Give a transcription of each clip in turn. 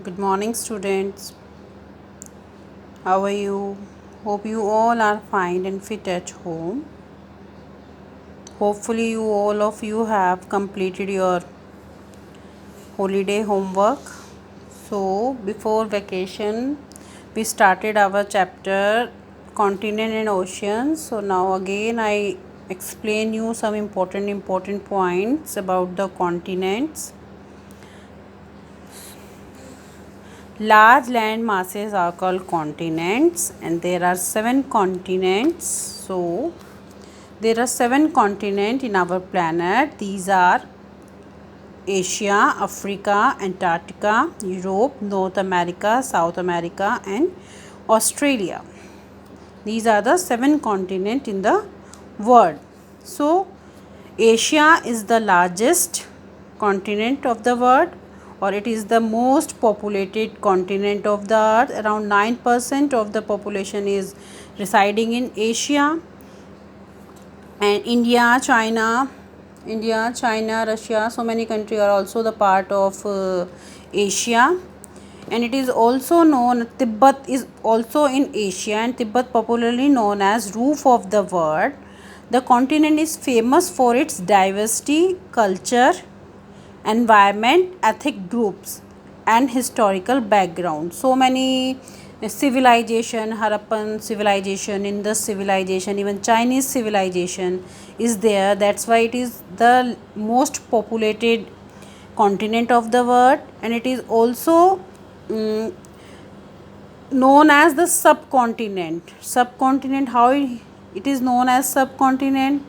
Good morning, students. How are you? Hope you all are fine and fit at home. Hopefully, you all of you have completed your holiday homework. So, before vacation, we started our chapter continent and oceans. So, now again, I explain you some important points about the continents. Large land masses are called continents, and there are 7 continents. So, there are 7 continents in our planet. These are Asia, Africa, Antarctica, Europe, North America, South America, and Australia. These are the 7 continents in the world. So, Asia is the largest continent of the world, or it is the most populated continent of the earth. Around 9% of the population is residing in Asia, and China, Russia, so many countries are also the part of Asia. And it is also known, Tibet is also in Asia, and Tibet popularly known as roof of the world. The continent is famous for its diversity, culture, environment, ethnic groups, and historical background. So many civilization, Harappan civilization, Indus civilization, even Chinese civilization is there. That's why it is the most populated continent of the world, and it is also known as the subcontinent. How it is known as subcontinent?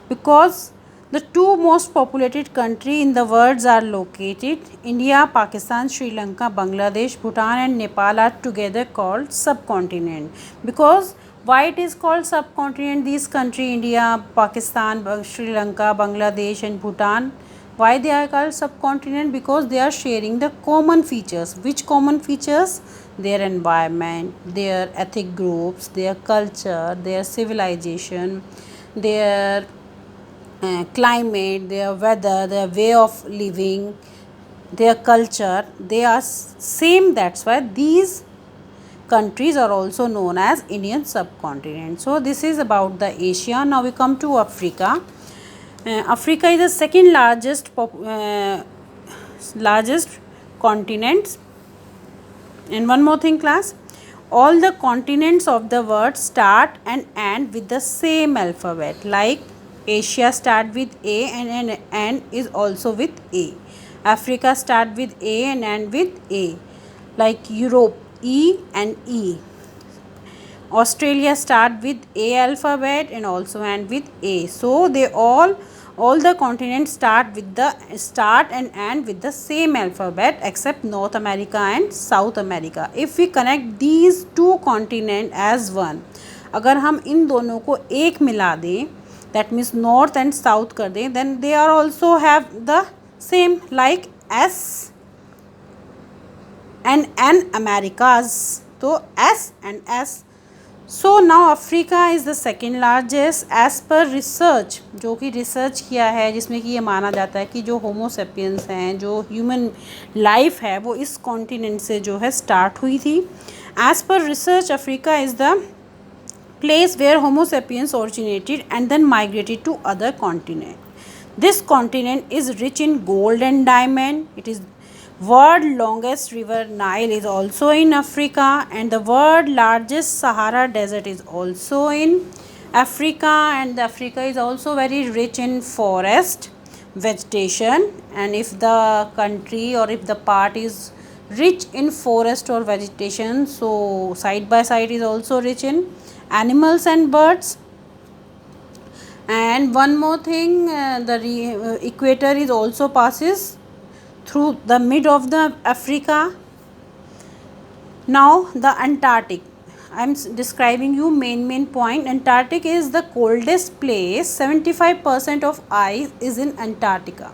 Because the two most populated country in the world are located. India, Pakistan, Sri Lanka, Bangladesh, Bhutan, and Nepal are together called subcontinent. Because why it is called subcontinent? These country, India, Pakistan, Sri Lanka, Bangladesh, and Bhutan, why they are called subcontinent? Because they are sharing the common features. Which common features? Their environment, their ethnic groups, their culture, their civilization, their climate, their weather, their way of living, their culture. They are same. That's why these countries are also known as Indian subcontinent. So this is about the Asia. Now we come to Africa. Africa is the second largest continent. And one more thing, class, all the continents of the world start and end with the same alphabet. Like Asia start with A and end is also with A. Africa start with A and end with A. Like Europe, E and E. Australia start with A alphabet and also end with A. So they all the continents start and end with the same alphabet except North America and South America. If we connect these two continents as one, अगर हम इन दोनों को एक मिला दें, that means north and south कर दें, then they are also have the same like S and N Americas. So S and S. So now Africa is the second largest as per research, जो कि research किया है, जिसमें कि ये माना जाता है कि जो होमो सेपियंस हैं, जो ह्यूमन लाइफ है, वो इस कॉन्टिनेंट से जो है स्टार्ट हुई थी. As per research Africa is the place where homo sapiens originated and then migrated to other continent. This continent is rich in gold and diamond. It is world longest river Nile is also in Africa, and the world largest Sahara desert is also in Africa, and Africa is also very rich in forest vegetation. And if the country or if the part is rich in forest or vegetation, so side by side is also rich in animals and birds. And one more thing, the equator is also passes through the mid of the Africa. Now the Antarctic, I am describing you main point. Antarctic is the coldest place. 75% of ice is in Antarctica.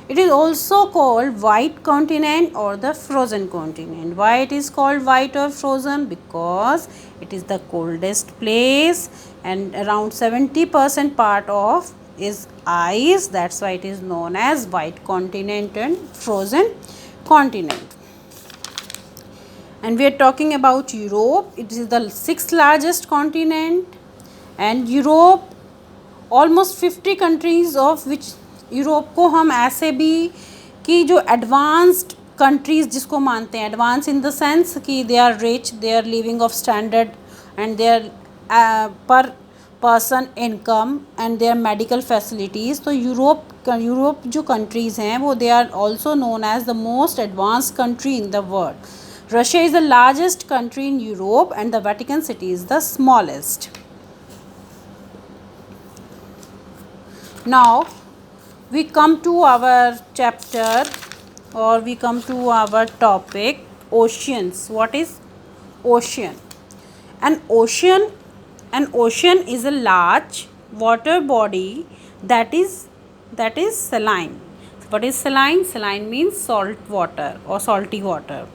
It is also called white continent or the frozen continent. Why it is called white or frozen? Because it is the coldest place and around 70% part of is ice. That's why it is known as white continent and frozen continent. And we are talking about Europe. It is the sixth largest continent, and Europe almost 50 countries of which Europe को हम ऐसे भी कि जो advanced countries जिसको मानते हैं, advance in the sense कि they are rich, they are living of standard and they are per person income and their medical facilities. तो यूरोप जो कंट्रीज़ हैं वो they are also known as the most advance country in the world. Russia is the largest country in Europe and the Vatican City is the smallest. Now we come to our chapter, or we come to our topic, oceans. What is ocean? An ocean is a large water body that is saline. What is saline? Saline means salt water or salty water.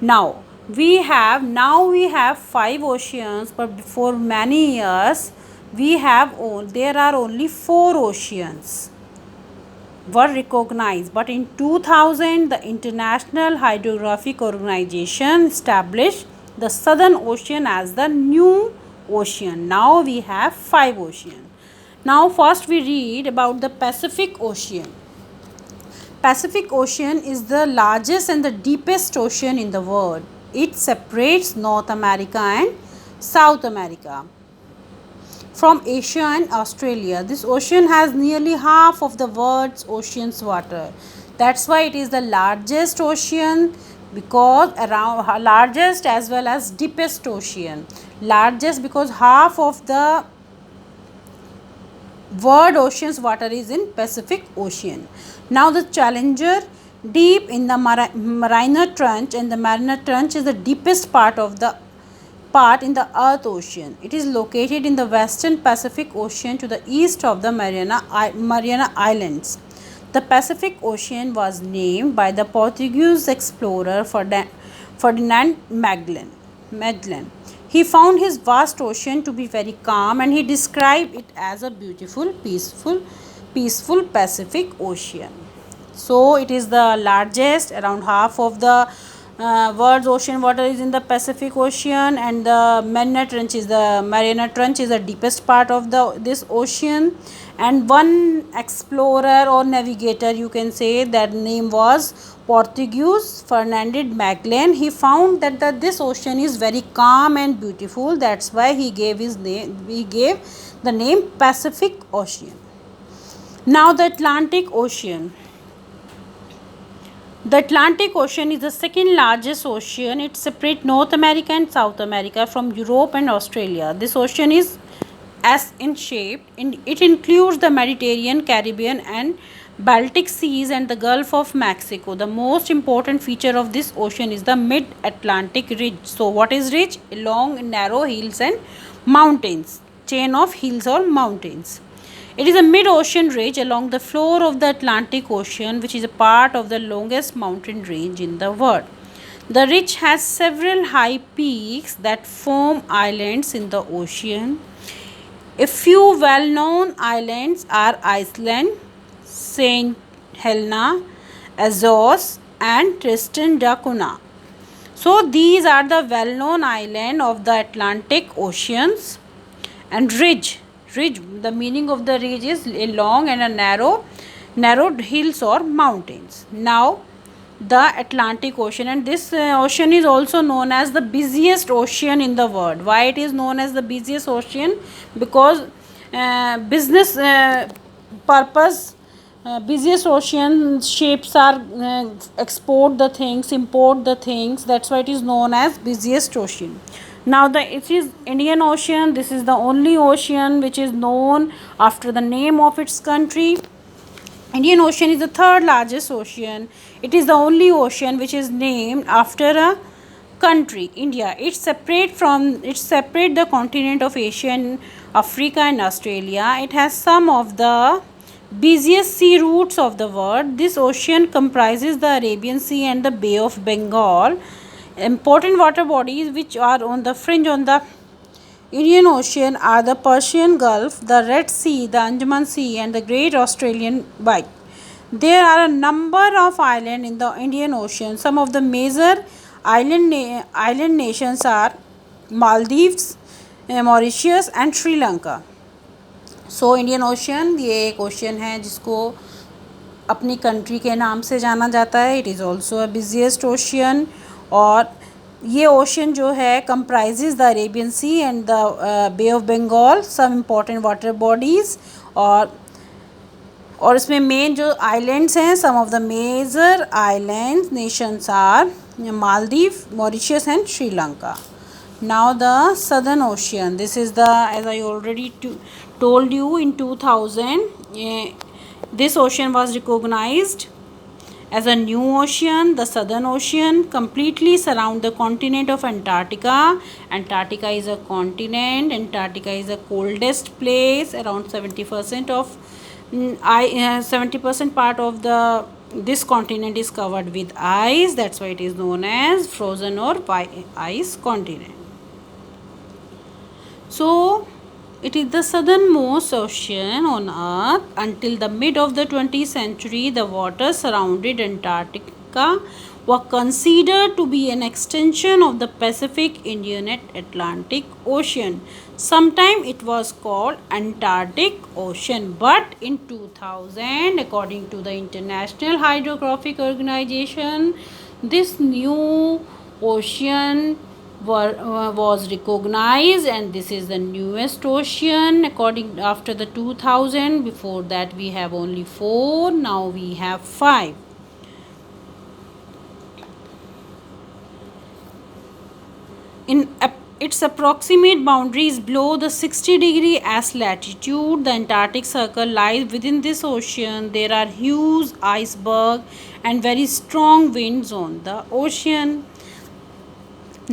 Now we have 5 oceans, but before many years there are only 4 oceans were recognized. But in 2000 the International Hydrographic Organization established the Southern Ocean as the new ocean. Now we have 5 oceans. Now first we read about the Pacific Ocean. Pacific Ocean is the largest and the deepest ocean in the world. It separates North America and South America from Asia and Australia. This ocean has nearly half of the world's ocean's water. That's why it is the largest ocean, because around largest as well as deepest ocean. Largest because half of the world ocean's water is in Pacific Ocean. Now the Challenger Deep in the Mariana Trench, and the Mariana Trench is the deepest part in the Earth Ocean. It is located in the western Pacific Ocean to the east of the Mariana Islands. The Pacific Ocean was named by the Portuguese explorer Ferdinand Magellan. He found his vast ocean to be very calm, and he described it as a beautiful, peaceful Pacific Ocean. So it is the largest. Around half of the world's ocean water is in the Pacific Ocean, and the Mariana Trench is the deepest part of this ocean. And one explorer or navigator, you can say, that name was Portuguese Ferdinand Magellan. He found that this ocean is very calm and beautiful. That's why he gave the name Pacific Ocean. Now the Atlantic Ocean. The Atlantic Ocean is the second largest ocean. It separates North America and South America from Europe and Australia. This ocean is S in shape. It includes the Mediterranean, Caribbean and Baltic Seas and the Gulf of Mexico. The most important feature of this ocean is the mid-Atlantic ridge. So what is ridge? Long, narrow hills and mountains. Chain of hills or mountains. It is a mid-ocean ridge along the floor of the Atlantic Ocean, which is a part of the longest mountain range in the world. The ridge has several high peaks that form islands in the ocean. A few well-known islands are Iceland, St. Helena, Azores and Tristan da Cunha. So these are the well-known islands of the Atlantic Oceans. And ridge, the meaning of the ridge is a long and a narrowed hills or mountains. Now the Atlantic Ocean, and this ocean is also known as the busiest ocean in the world. Why it is known as the busiest ocean? Because business purpose, busiest ocean shapes are export the things, import the things. That's why it is known as busiest ocean. Now it is Indian Ocean. This is the only ocean which is known after the name of its country. Indian Ocean is the third largest ocean. It is the only ocean which is named after a country, India. It separates the continent of Asia and Africa and Australia. It has some of the busiest sea routes of the world. This ocean comprises the Arabian Sea and the Bay of Bengal. Important water bodies which are on the fringe on the Indian Ocean are the Persian Gulf, the Red Sea, the Andaman Sea and the Great Australian Bight. There are a number of islands in the Indian Ocean. Some of the major Island nations are Maldives, Mauritius and Sri Lanka. So Indian ocean ये एक ocean है जिसको अपनी country के नाम से जाना जाता है. It is also a busiest ocean. और ये ओशियन जो है comprises the Arabian Sea and the Bay of Bengal, some important water bodies. और इसमें मेन जो आइलैंड्स हैं, some of the major island nations are Maldives, Mauritius and Sri Lanka. Now the Southern Ocean. This is the, as I already told you, in 2000 this ocean was recognized as a new ocean. The Southern Ocean completely surround the continent of Antarctica. Antarctica is a continent. Antarctica is the coldest place. Around 70% of 70% part of the this continent is covered with ice. That's why it is known as frozen or ice continent. So it is the southernmost ocean on earth. Until the mid of the 20th century, the waters surrounding Antarctica were considered to be an extension of the Pacific, Indian and Atlantic Ocean. Sometime it was called Antarctic Ocean, but in 2000, according to the International Hydrographic Organization, this new ocean was recognized, and this is the newest ocean according after the 2000. Before that we have only 4, now we have 5. In its approximate boundaries below the 60-degree S latitude, the Antarctic Circle lies within this ocean. There are huge icebergs and very strong winds on the ocean.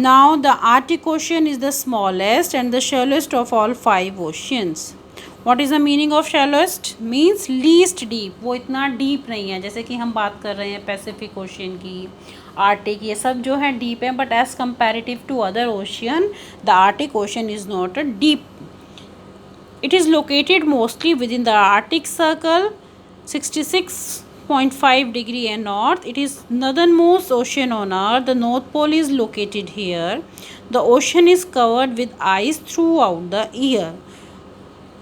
Now the Arctic Ocean is the smallest and the shallowest of all 5 oceans. What is the meaning of shallowest? Means least deep. वो इतना deep नहीं है. जैसे कि हम बात कर रहे हैं Pacific Ocean की, Arctic, ये सब जो है deep है, but as comparative to other ocean, the Arctic Ocean is not a deep. It is located mostly within the Arctic Circle, 66.5 degree and north. It is northernmost ocean on earth. The North Pole is located here. The ocean is covered with ice throughout the year,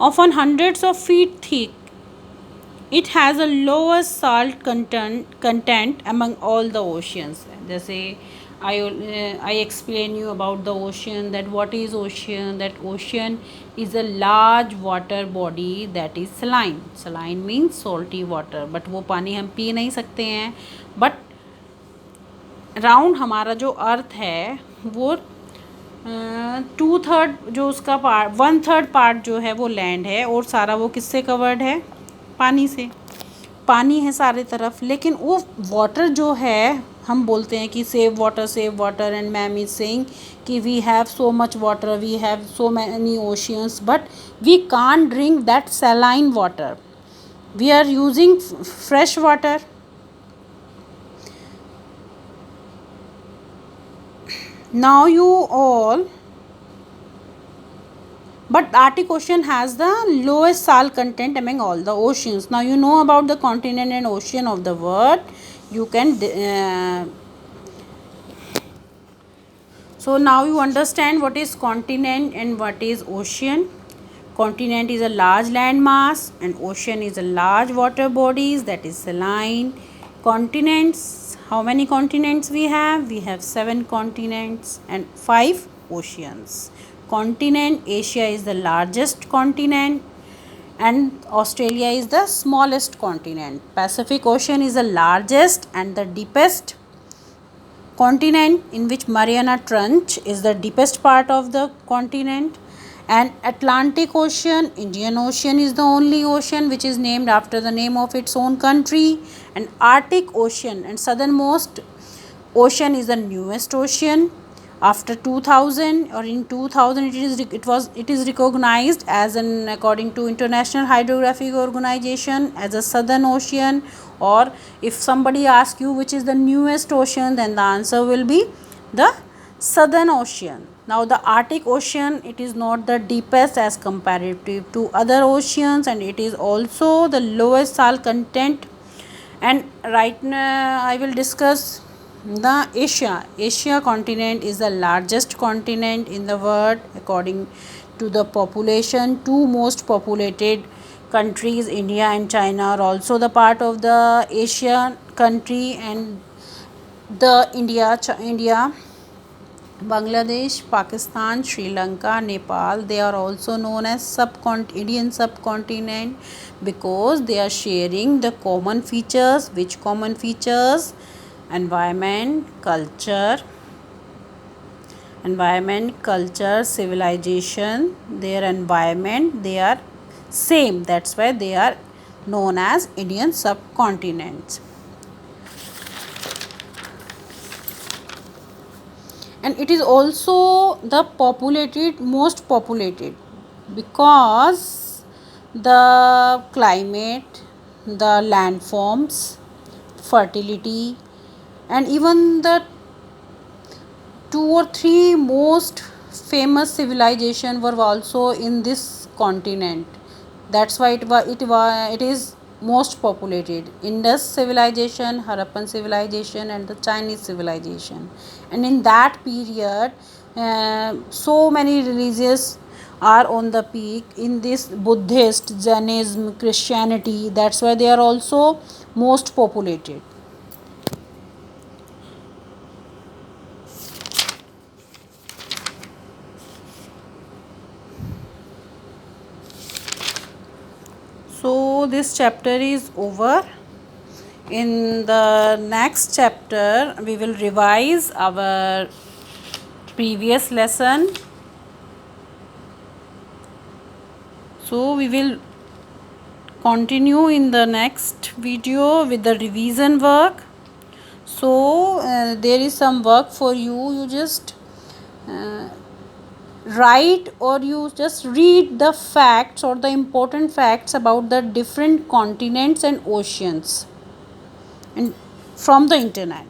often hundreds of feet thick. It has a lowest salt content among all the oceans. जैसे I explain you about the ocean, that what is ocean. That ocean is a large water body that is saline. Saline means salty water, but वो पानी हम P नहीं सकते हैं. But round हमारा जो अर्थ है वो 2/3 जो उसका पार्ट, 1/3 पार्ट जो है वो लैंड है, और सारा वो किससे कवर्ड है? पानी से. पानी है सारे तरफ. लेकिन वो वाटर जो है, हम बोलते हैं कि save water and ma'am is saying कि we have so much water, we have so many oceans, but we can't drink that saline water. We are using fresh water. Now you all, but Arctic Ocean has the lowest salt content among all the oceans. Now you know about the continent and ocean of the world. You can so now you understand what is continent and what is ocean. Continent is a large land mass and ocean is a large water bodies that is saline. Continents, how many continents we have? We have 7 continents and 5 oceans. Continent, Asia is the largest continent and Australia is the smallest continent. Pacific Ocean is the largest and the deepest continent, in which Mariana Trench is the deepest part of the continent. And Atlantic Ocean, Indian Ocean is the only ocean which is named after the name of its own country. And Arctic Ocean and southernmost ocean is the newest ocean. After 2000 or in 2000 it is recognized as an, according to International Hydrographic Organization, as a Southern Ocean. Or if somebody asks you which is the newest ocean, then the answer will be the Southern Ocean. Now the Arctic Ocean, it is not the deepest as comparative to other oceans, and it is also the lowest salt content. And right now I will discuss The Asia continent is the largest continent in the world according to the population. Two most populated countries, India and China, are also the part of the Asian country, and the India, Bangladesh, Pakistan, Sri Lanka, Nepal, they are also known as Indian subcontinent because they are sharing the common features. Which common features? Environment, culture, civilization, their environment, they are same. That's why they are known as Indian subcontinents. And it is also the most populated because the climate, the landforms, fertility, and even the two or three most famous civilization were also in this continent. That's why it is most populated: Indus civilization, Harappan civilization, and the Chinese civilization. And in that period, so many religions are on the peak in this: Buddhist, Jainism, Christianity. That's why they are also most populated. So this chapter is over. In the next chapter we will revise our previous lesson. So we will continue in the next video with the revision work. So there is some work for you. You just write, or you just read the facts or the important facts about the different continents and oceans and from the internet.